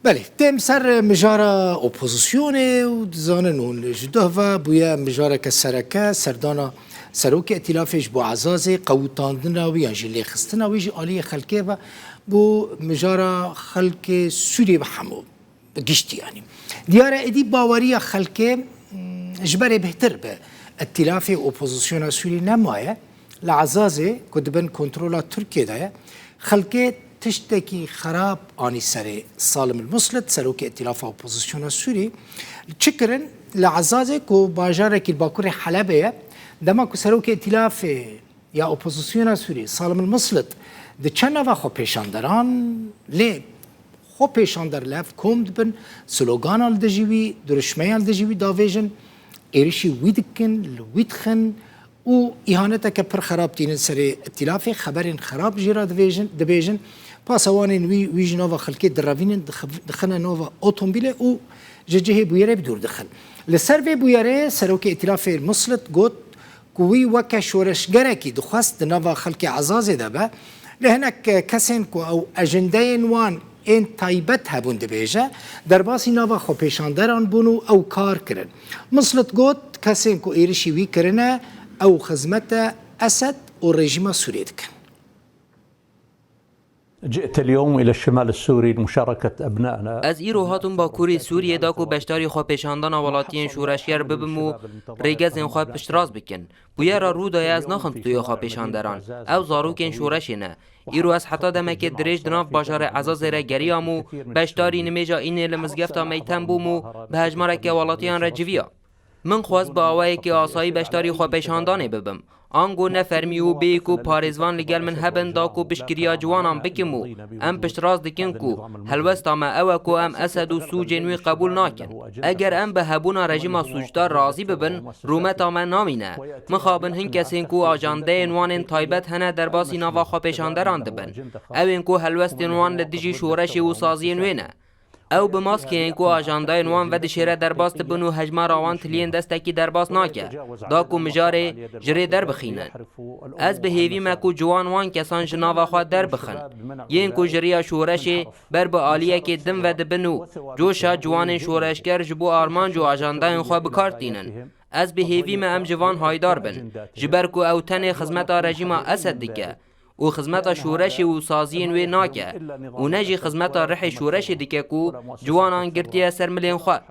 بله دم سر مجارا اپوزیسیونه و دزانن اون جدوه بویا مجارا که سرکه سردانا سروک ائتلافش بو عزاز قوتاندن و یا جلی خستن و یجی آلی خلکه و بو مجارا خلک سوری بحمو گشتی یعنی دیاره ادی باوری خلکه جبره بهتر به ائتلاف اپوزیسیون سوری نمایه لعزازه کدبن کنترولا ترکیه ده خلکه تشتكي خراب آني سري سالم المسلط سروك ائتلاف اپوزيسيون سوري تشكرن لعزازي كو باجارك الباكوري حلبية دما كو سروك ائتلاف يا اپوزيسيون سوري سالم المسلط ده چنوا خو پیشاندران لي خو پیشاندر لف كومد بن سلوغان الدجيوي درشمي الدجيوي دافيجن إيرشي ويدكن ويدخن و إهانتك پر خراب تين سري ائتلافي خبرين خراب جيرا دبيجن پاسوانین وی جنوا خلکی دراوین دخنا نوا اتومبیل او جهه بویره بدور دخل لسر و بویره سروک ائتلاف المسلط گوت کوی وک شورشگره کی دخواست نوا خلکی عزازه دبه لهنک کسین کو او اجنده وان این تایبت هبون دبیجه در باسی نوا خو پیشاندران بونو او کار کرن مسلط گوت کسین کو ایرشی وی کرنه او خدمت اسد و رژیم سوریه دکن جئت اليوم إلى الشمال السوري لمشاركة أبنائنا. از ایرو هاتون با کوری سوریه داکو بشتاری خواه پیشاندان ولاتین شورشگر ببمو ریگز این خواه پشتراز بکن. بویا را رو دای از ناخم توی خواه پیشاندران. او زاروکین شورشی نه. ایرو از حتا دمک دریج دناف باشار عزاز را گریامو بشتاری نمیجا اینه لمزگفتا میتن بومو به هجمارک ولاتیان را جویا. من خواست با آوایی که آسایی بشتاری خواه پیشاندانه ببم. آنگو نفرمی و بیکو پارزوان لگل من هبن داکو بشکریا جوانان بکمو ام پشتراز دکن کو هلوستا ما اوکو ام اسد و سوجنوی قبول ناکن اگر ام به هبونا رژیم سوجدار راضی ببن رومتا من نامینه مخابن هن کسین کو آجانده انوان تایبت هنه در باسی نوا خوا پیشاندران دبن او انکو هلوست انوان لدیجی شورش و سازی انوینه او به ماسک اینکو آجاندای نوان و دشیره در باس تبنو هجمار آوان تلین دستکی در باس ناکه داکو مجاره جره در بخینن از به هیوی مکو جوان وان کسان جناوا خواه در بخن یین کو جریا شورش بر به آلیه که دم و دبنو جوشا جوان شورشگر جبو آرمان جو آجاندای خواه بکارت دینن از به هیوی ما ام جوان هایدار بن جبر کو او تن خدمت رژیم اسد دکه و خدمت شورش و سازی نوی ناکه و نجی خدمت رح شورش دیگه کو جوانان گرتی سر ملین خواه